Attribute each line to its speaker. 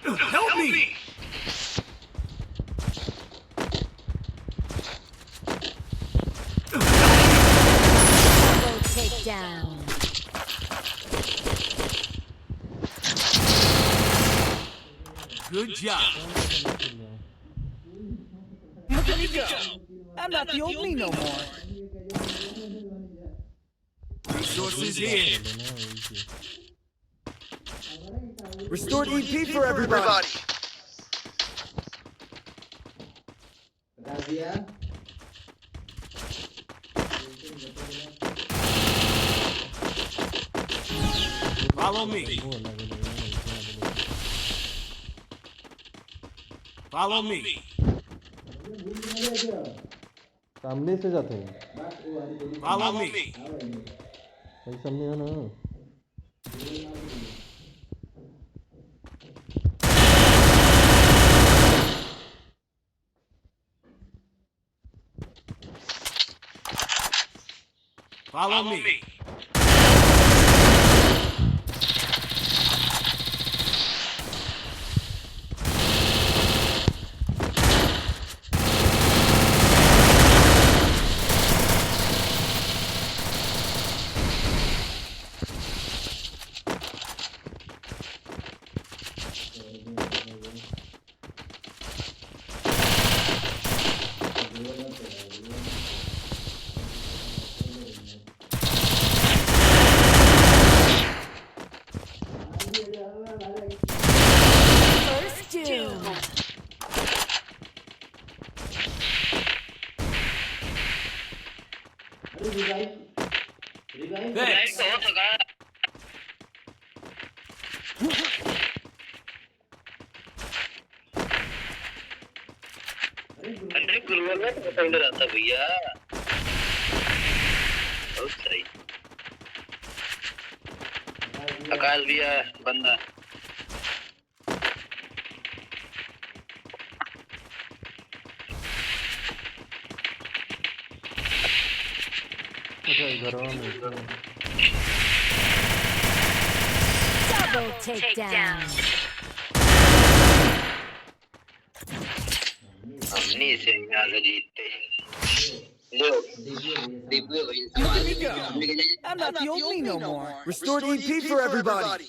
Speaker 1: Help me!
Speaker 2: Double takedown.
Speaker 1: Good job.
Speaker 3: Look at me go. I'm not the old me no more.
Speaker 1: Resources here.
Speaker 4: Restored EP for everybody.
Speaker 1: Follow me. Follow me.
Speaker 5: सामने से जाते हैं
Speaker 1: Follow me.
Speaker 5: भाई सामने है ना
Speaker 1: Follow me.
Speaker 2: First doom.
Speaker 1: Thanks.
Speaker 6: अरे गुरुवार में पसंद रहता भैया बहुत सही अकाल भी है बंदा
Speaker 2: Double takedown.
Speaker 6: हमने इसे यहाँ से जीतते लो
Speaker 3: Look at me go. I'm not the old me no more.
Speaker 4: Restored EP for everybody.